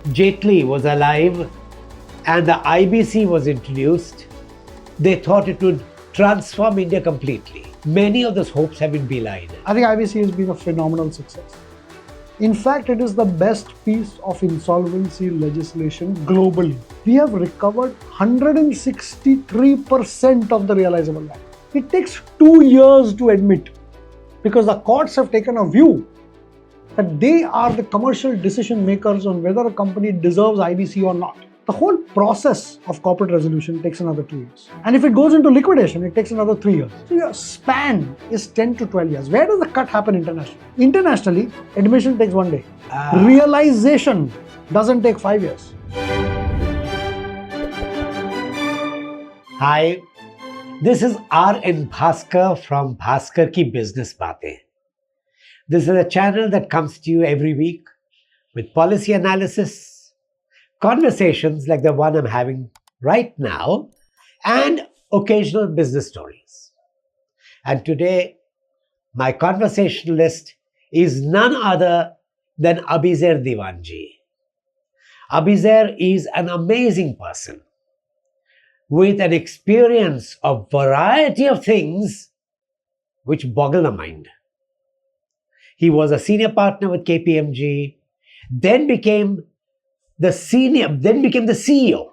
Jaitley was alive and the IBC was introduced, they thought it would transform India completely. Many of those hopes have been belied. I think IBC has been a phenomenal success. In fact, it is the best piece of insolvency legislation globally. We have recovered 163% of the realizable value. It takes 2 years to admit because the courts have taken a view that they are the commercial decision makers on whether a company deserves IBC or not. The whole process of corporate resolution takes another 2 years. And if it goes into liquidation, it takes another 3 years. So your span is 10 to 12 years. Where does the cut happen internationally? Internationally, admission takes 1 day. Realization doesn't take 5 years. Hi, this is RN Bhaskar from Bhaskar Ki Business Baatein. This is a channel that comes to you every week with policy analysis, conversations like the one I'm having right now, and occasional business stories. And today, my conversationalist is none other than Abizer Diwanji. Abizer is an amazing person with an experience of variety of things which boggle the mind. He was a senior partner with KPMG, then became the CEO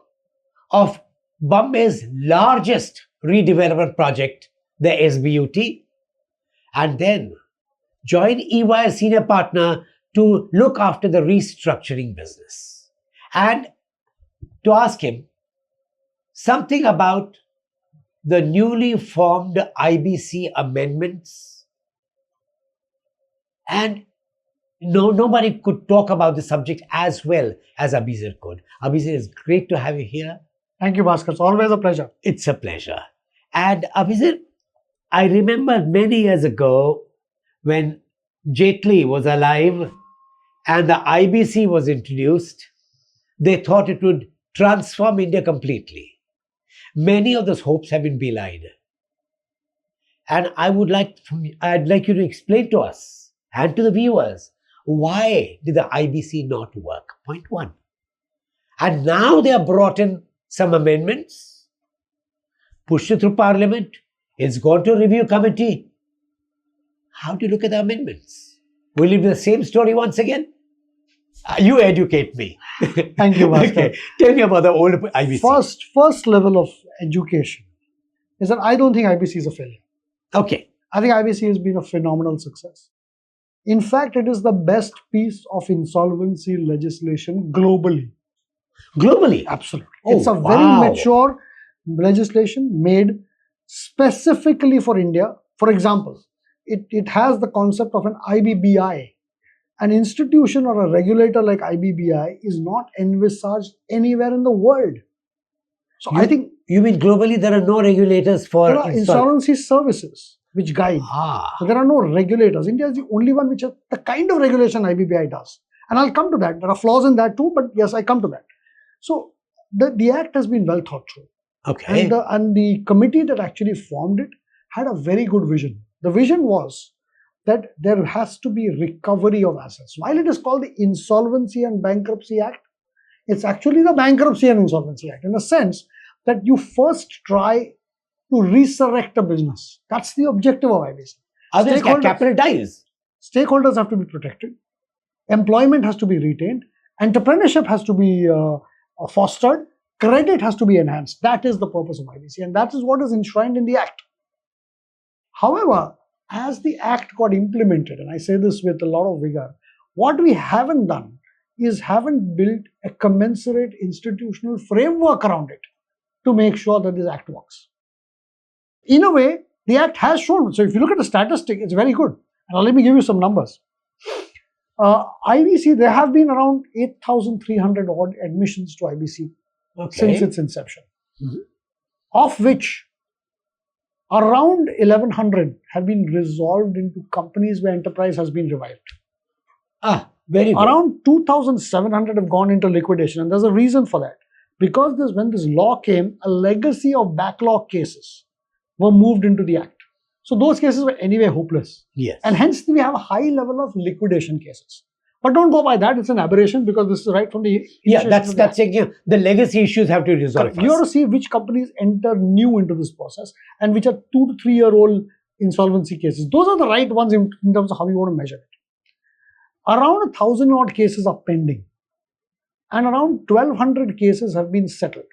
of Bombay's largest redevelopment project, the SBUT, and then joined EY as senior partner to look after the restructuring business. And to ask him something about the newly formed IBC amendments. And nobody could talk about the subject as well as Abizer could. Abizer, it's great to have you here. Thank you, Bhaskar. It's always a pleasure. It's a pleasure. And Abizer, I remember many years ago when Jaitley was alive and the IBC was introduced, they thought it would transform India completely. Many of those hopes have been belied. And I'd like you to explain to us and to the viewers, why did the IBC not work? Point one. And now they have brought in some amendments, pushed it through Parliament, it's gone to a review committee. How do you look at the amendments? Will it be the same story once again? You educate me. Thank you, Bhaskar. Okay. Tell me about the old IBC. First level of education is that I don't think IBC is a failure. Okay. I think IBC has been a phenomenal success. In fact, it is the best piece of insolvency legislation globally. Globally? Absolutely. Oh, it's a very mature legislation made specifically for India. For example, it has the concept of an IBBI. An institution or a regulator like IBBI is not envisaged anywhere in the world. So I think... You mean globally there are no regulators for... There are insolvency services which guide. So there are no regulators. India is the only one which has the kind of regulation IBBI does. And I'll come to that. There are flaws in that too, but yes, I come to that. So the act has been well thought through. Okay. And the committee that actually formed it had a very good vision. The vision was that there has to be recovery of assets. While it is called the Insolvency and Bankruptcy Act, it's actually the Bankruptcy and Insolvency Act in the sense that you first try to resurrect a business. That's the objective of IBC. Otherwise, capital dies. Stakeholders have to be protected. Employment has to be retained. Entrepreneurship has to be fostered. Credit has to be enhanced. That is the purpose of IBC, and that is what is enshrined in the Act. However, as the Act got implemented, and I say this with a lot of vigor, what we haven't done is haven't built a commensurate institutional framework around it to make sure that this Act works. In a way, the Act has shown. So if you look at the statistic, it's very good. And let me give you some numbers. IBC, there have been around 8,300 odd admissions to IBC since its inception, of which around 1,100 have been resolved into companies where enterprise has been revived. Very good. Around 2,700 have gone into liquidation, and there's a reason for that. Because when this law came, a legacy of backlog cases were moved into the Act. So those cases were anyway hopeless. Yes. And hence we have a high level of liquidation cases. But don't go by that. It's an aberration because this is right from the Yeah, initiation that's of the saying the legacy issues have to resolve Act. You have to see which companies enter new into this process and which are 2 to 3 year old insolvency cases. Those are the right ones in terms of how you want to measure it. Around 1,000 odd cases are pending, and around 1,200 cases have been settled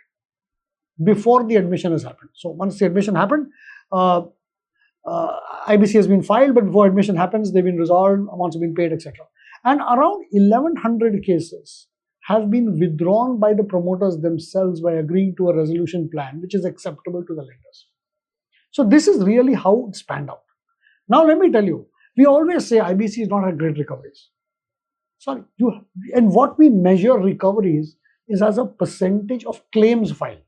before the admission has happened. So once the admission happened, IBC has been filed, but before admission happens, they've been resolved, amounts have been paid, etc. And around 1,100 cases have been withdrawn by the promoters themselves by agreeing to a resolution plan which is acceptable to the lenders. So this is really how it's panned out. Now let me tell you, we always say IBC is not had great recoveries. Sorry, and what we measure recoveries is as a percentage of claims filed.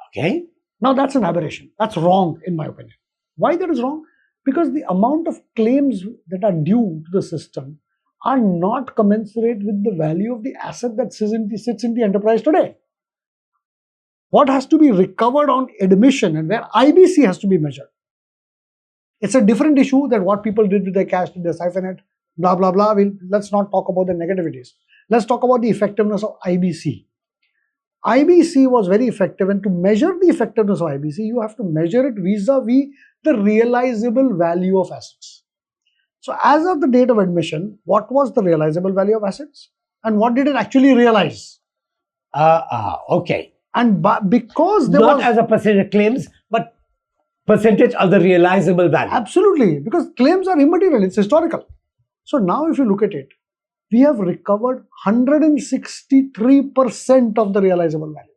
Okay. Now that's an aberration. That's wrong in my opinion. Why that is wrong? Because the amount of claims that are due to the system are not commensurate with the value of the asset that sits in the enterprise today. What has to be recovered on admission and where IBC has to be measured. It's a different issue than what people did with their cash, did they siphon it, blah, blah, blah. Let's not talk about the negativities. Let's talk about the effectiveness of IBC. IBC was very effective, and to measure the effectiveness of IBC, you have to measure it vis-a-vis the realizable value of assets. So as of the date of admission, what was the realizable value of assets? And what did it actually realize? Okay. And because there not was... as a percentage of claims, but percentage of the realizable value. Absolutely, because claims are immaterial, it's historical. So now if you look at it, we have recovered 163% of the realizable value.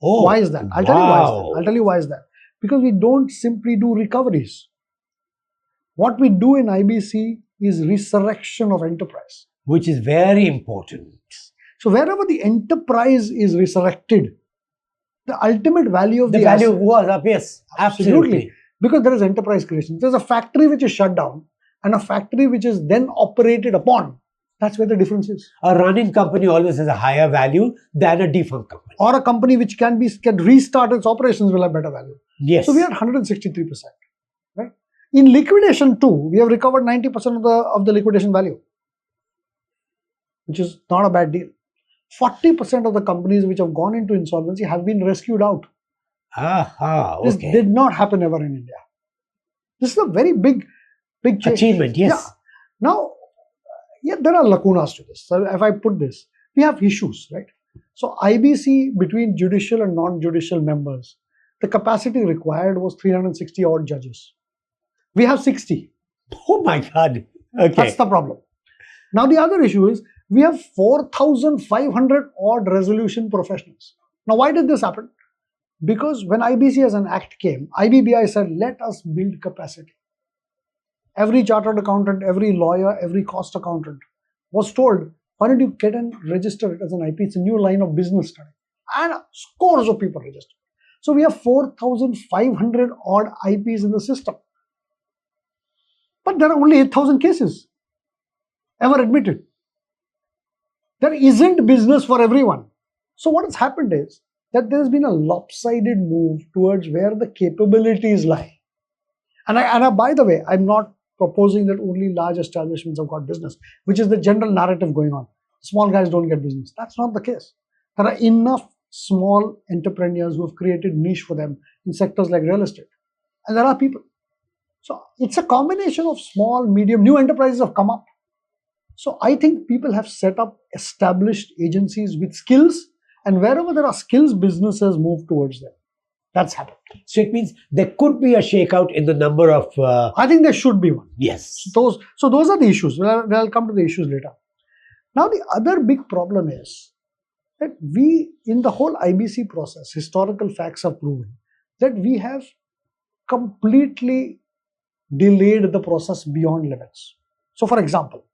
Oh, why is that? I'll tell you why is that. Because we don't simply do recoveries. What we do in IBC is resurrection of enterprise. Which is very important. So wherever the enterprise is resurrected, the ultimate value of the value asset goes up, yes. Absolutely. Because there is enterprise creation. There's a factory which is shut down and a factory which is then operated upon. That's where the difference is. A running company always has a higher value than a defunct company. Or a company which can restart its operations will have better value. Yes. So we are 163%. Right? In liquidation too, we have recovered 90% of the liquidation value, which is not a bad deal. 40% of the companies which have gone into insolvency have been rescued out. Okay. This did not happen ever in India. This is a very big change. Achievement, yes. Yeah. Now, there are lacunas to this. So if I put this, we have issues, right? So IBC between judicial and non-judicial members, the capacity required was 360 odd judges. We have 60. Oh my God. Okay. That's the problem. Now the other issue is we have 4,500 odd resolution professionals. Now why did this happen? Because when IBC as an act came, IBBI said, let us build capacity. Every chartered accountant, every lawyer, every cost accountant was told, why don't you get and register it as an IP? It's a new line of business study. And scores of people registered. So we have 4,500 odd IPs in the system. But there are only 8,000 cases ever admitted. There isn't business for everyone. So what has happened is that there's been a lopsided move towards where the capabilities lie. And by the way, I'm not proposing that only large establishments have got business, which is the general narrative going on. Small guys don't get business. That's not the case. There are enough small entrepreneurs who have created niche for them in sectors like real estate. And there are people. So it's a combination of small, medium, new enterprises have come up. So I think people have set up established agencies with skills, and wherever there are skills, businesses move towards them. That's happened. So it means there could be a shakeout in the number of... I think there should be one. Yes. So those are the issues. We'll come to the issues later. Now the other big problem is that we, in the whole IBC process, historical facts have proven that we have completely delayed the process beyond limits. So for example,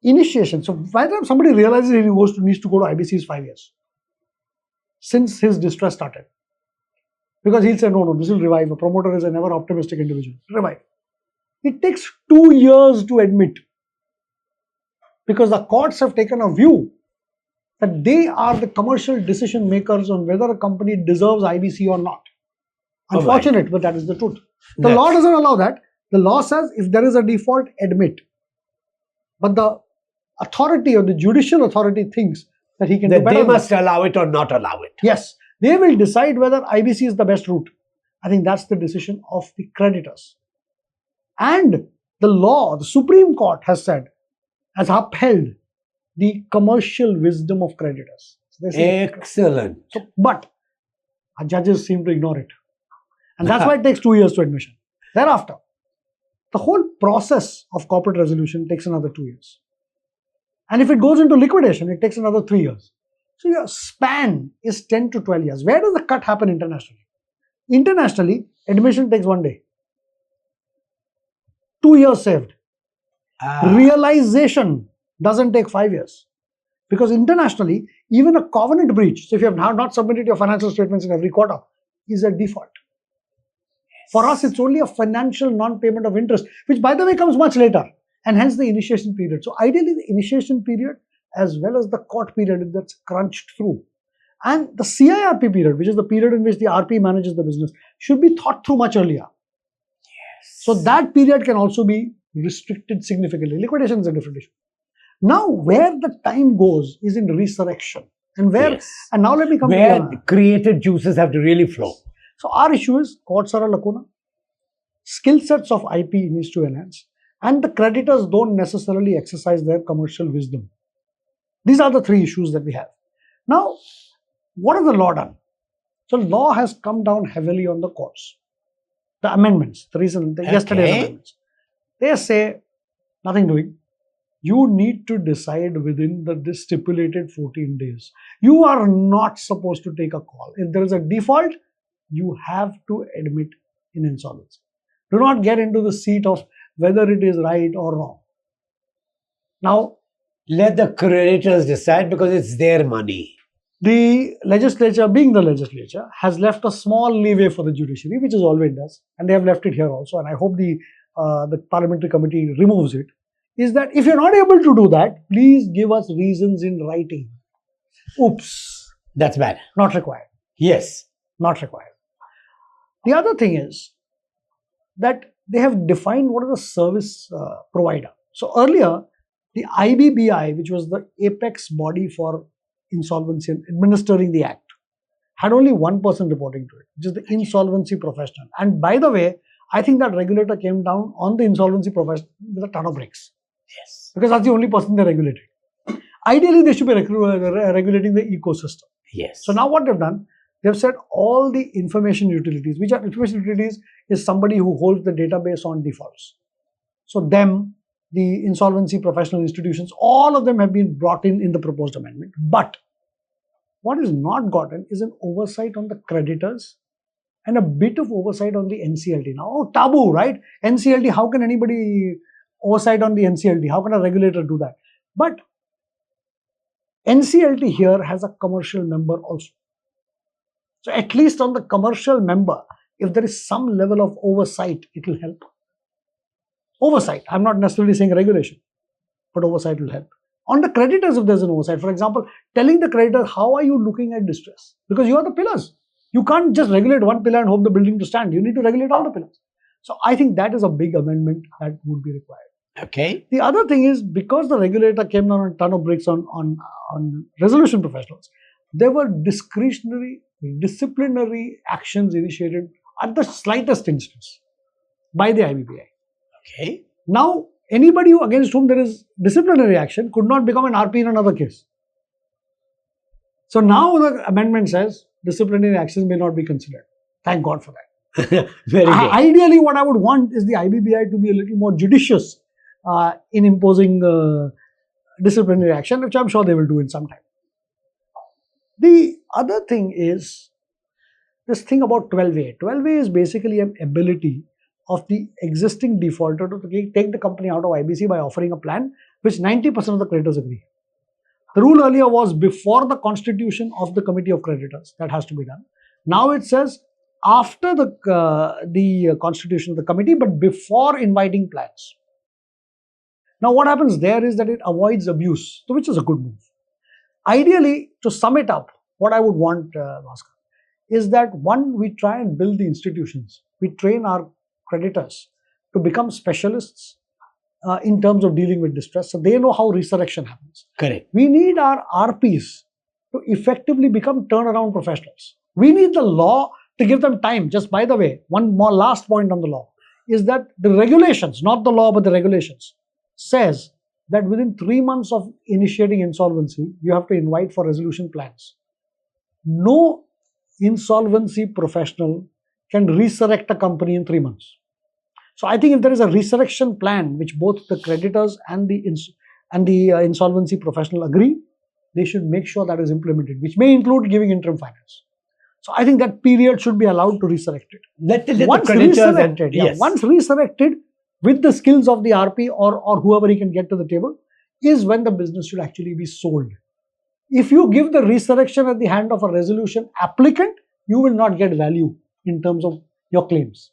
initiation. So by the time somebody realizes he needs to go to IBC is 5 years. Since his distress started. Because he'll say, no, this will revive. A promoter is a never optimistic individual. Revive. It takes 2 years to admit. Because the courts have taken a view that they are the commercial decision makers on whether a company deserves IBC or not. Unfortunate, but that is the truth. The law doesn't allow that. The law says if there is a default, admit. But the authority or the judicial authority thinks that he can do That better. they must allow it or not allow it. Yes, they will decide whether IBC is the best route. I think that's the decision of the creditors. And the law, the Supreme Court has upheld the commercial wisdom of creditors. So Excellent. but our judges seem to ignore it. And that's why it takes 2 years to admission. Thereafter, the whole process of corporate resolution takes another 2 years. And if it goes into liquidation, it takes another 3 years. So your span is 10 to 12 years. Where does the cut happen internationally? Internationally, admission takes 1 day. 2 years saved. Realization doesn't take 5 years. Because internationally, even a covenant breach, so if you have not submitted your financial statements in every quarter, is a default. For us, it's only a financial non-payment of interest, which by the way comes much later, and hence the initiation period. So ideally, the initiation period as well as the court period that's crunched through. And the CIRP period, which is the period in which the RP manages the business, should be thought through much earlier. Yes. So that period can also be restricted significantly. Liquidation is a different issue. Now, where the time goes is in resurrection. And and now let me come to where the creative juices have to really flow. So our issue is courts are a lacuna, skill sets of IP needs to enhance, and the creditors don't necessarily exercise their commercial wisdom. These are the 3 issues that we have. Now, what has the law done? So law has come down heavily on the courts. The amendments, yesterday's amendments. They say, nothing doing. You need to decide within the stipulated 14 days. You are not supposed to take a call. If there is a default, you have to admit in insolvency. Do not get into the seat of whether it is right or wrong. Now, let the creditors decide because it's their money. The legislature, being the legislature, has left a small leeway for the judiciary, which is always does, and they have left it here also. And I hope the parliamentary committee removes it. Is that if you're not able to do that, please give us reasons in writing. Oops. That's bad. Not required. Yes. Not required. The other thing is that they have defined what is a service provider. So earlier, the IBBI, which was the apex body for insolvency and administering the act, had only one person reporting to it, which is the insolvency professional. And by the way, I think that regulator came down on the insolvency professional with a ton of bricks. Yes. Because that's the only person they regulated. Ideally, they should be regulating the ecosystem. Yes. So now what they've done, they've said all the information utilities, which are information utilities, is somebody who holds the database on defaults. So them, the insolvency professional institutions, all of them have been brought in the proposed amendment. But what is not gotten is an oversight on the creditors and a bit of oversight on the NCLT. Now, taboo, right? NCLT, how can anybody oversight on the NCLT? How can a regulator do that? But NCLT here has a commercial member also. So at least on the commercial member, if there is some level of oversight, it will help. Oversight, I'm not necessarily saying regulation, but oversight will help. On the creditors, if there's an oversight, for example, telling the creditor, how are you looking at distress? Because you are the pillars. You can't just regulate one pillar and hope the building to stand. You need to regulate all the pillars. So I think that is a big amendment that would be required. Okay. The other thing is, because the regulator came down on a ton of bricks on resolution professionals, there were discretionary, disciplinary actions initiated at the slightest instance by the IBBI. Okay. Now, anybody against whom there is disciplinary action could not become an RP in another case. So now the amendment says disciplinary actions may not be considered. Thank God for that. Very good. Ideally, what I would want is the IBBI to be a little more judicious in imposing disciplinary action, which I'm sure they will do in some time. The other thing is this thing about 12A. 12A is basically an ability of the existing defaulter to take the company out of IBC by offering a plan which 90% of the creditors agree. The rule earlier was before the constitution of the committee of creditors. That has to be done. Now it says after the constitution of the committee, but before inviting plans. Now what happens there is that it avoids abuse, which is a good move. Ideally, to sum it up, what I would want, Bhaskar, is that one, we try and build the institutions. We train our creditors to become specialists in terms of dealing with distress. So they know how resurrection happens. Correct. We need our RPs to effectively become turnaround professionals. We need the law to give them time. Just by the way, one more last point on the law is that the regulations, not the law, but the regulations, says that within 3 months of initiating insolvency, you have to invite for resolution plans. No insolvency professional can resurrect a company in 3 months. So I think if there is a resurrection plan which both the creditors and the insolvency professional agree, they should make sure that is implemented, which may include giving interim finance. So I think that period should be allowed to resurrect it. Once resurrected with the skills of the RP or whoever he can get to the table, is when the business should actually be sold. If you give the resurrection at the hand of a resolution applicant, you will not get value in terms of your claims.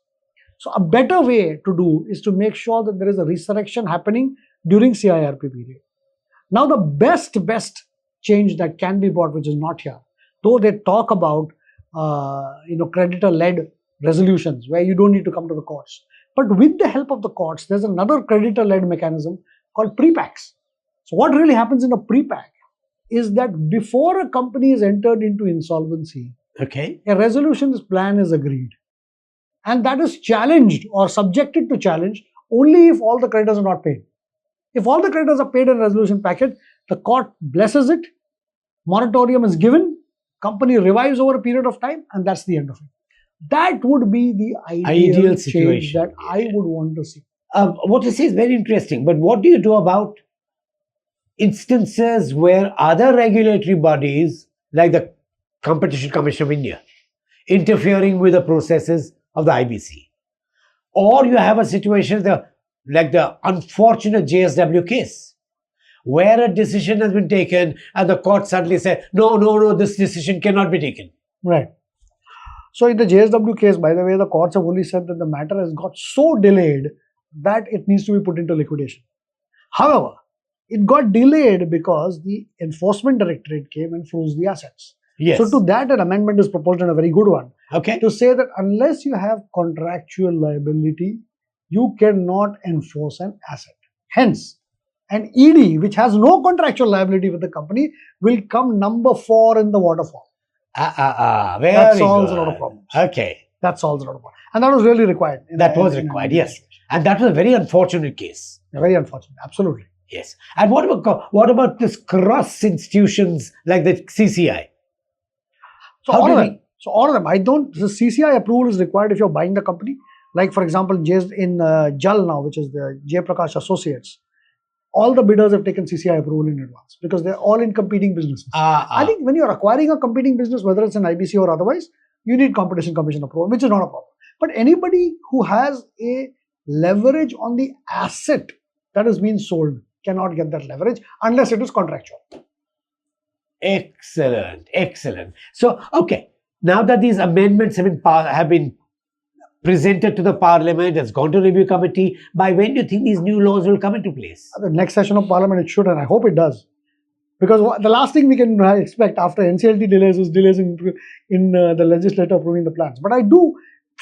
So a better way to do is to make sure that there is a resurrection happening during CIRP period. Now the best change that can be brought, which is not here, though they talk about creditor-led resolutions where you don't need to come to the courts. But with the help of the courts, there's another creditor-led mechanism called pre-packs. So what really happens in a pre-pack is that before a company is entered into insolvency, a resolution plan is agreed. And that is challenged or subjected to challenge only if all the creditors are not paid. If all the creditors are paid in a resolution packet, the court blesses it, moratorium is given, company revives over a period of time, and that's the end of it. That would be the ideal situation that I would want to see. What you say is very interesting, but what do you do about instances where other regulatory bodies, like the Competition Commission of India, interfering with the processes of the IBC? Or you have a situation like the unfortunate JSW case, where a decision has been taken and the court suddenly said, no, this decision cannot be taken. Right. So in the JSW case, by the way, the courts have only said that the matter has got so delayed that it needs to be put into liquidation. However, it got delayed because the enforcement directorate came and froze the assets. Yes. So to that, an amendment is proposed, and a very good one. Okay. To say that unless you have contractual liability, you cannot enforce an asset. Hence, an ED which has no contractual liability with the company will come number 4 in the waterfall. That solves a lot of problems. Okay. That solves a lot of problems. And that was really required. That was required, yes. And that was a very unfortunate case. Very unfortunate, absolutely. Yes. And what about this cross institutions like the CCI? So all of them. The CCI approval is required if you're buying the company. Like for example, in JAL now, which is the J. Prakash Associates, all the bidders have taken CCI approval in advance because they're all in competing businesses. I think when you're acquiring a competing business, whether it's an IBC or otherwise, you need Competition Commission approval, which is not a problem. But anybody who has a leverage on the asset that is being sold cannot get that leverage unless it is contractual. Excellent. So, okay, now that these amendments have been presented to the Parliament, has gone to review committee, by when do you think these new laws will come into place? The next session of Parliament, it should, and I hope it does. Because the last thing we can expect after NCLT delays is delays in the legislature approving the plans. But I do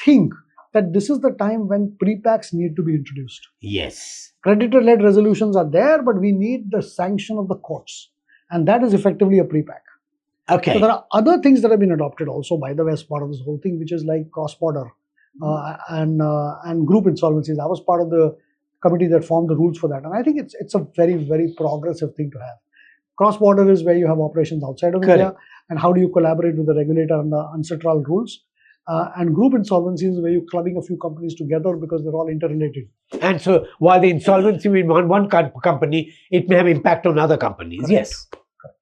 think that this is the time when pre-packs need to be introduced. Yes. Creditor-led resolutions are there, but we need the sanction of the courts. And that is effectively a pre-pack. Okay. So there are other things that have been adopted also, by the way, as part of this whole thing, which is like cross-border and group insolvencies. I was part of the committee that formed the rules for that. And I think it's a very, very progressive thing to have. Cross-border is where you have operations outside of India, and how do you collaborate with the regulator under UNCITRAL rules. And group insolvency is where you're clubbing a few companies together because they're all interrelated. And so while the insolvency in one company, it may have impact on other companies. Correct. Yes. Correct.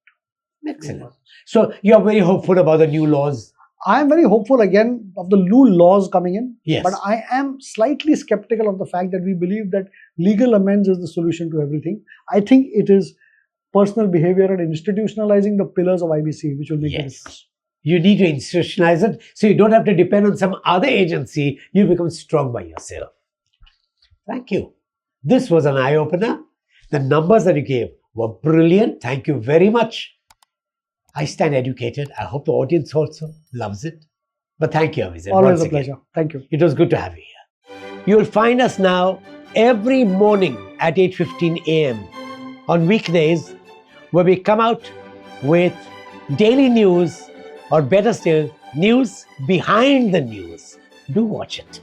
Excellent. So you're very hopeful about the new laws? I am very hopeful again of the new laws coming in. Yes. But I am slightly skeptical of the fact that we believe that legal amends is the solution to everything. I think it is personal behavior and institutionalizing the pillars of IBC which will make a difference. You need to institutionalize it so you don't have to depend on some other agency. You become strong by yourself. Thank you. This was an eye-opener. The numbers that you gave were brilliant. Thank you very much. I stand educated. I hope the audience also loves it. But thank you, Abizer. Always a pleasure. Thank you. It was good to have you here. You'll find us now every morning at 8:15 a.m. on weekdays, where we come out with daily news, or better still, news behind the news. Do watch it.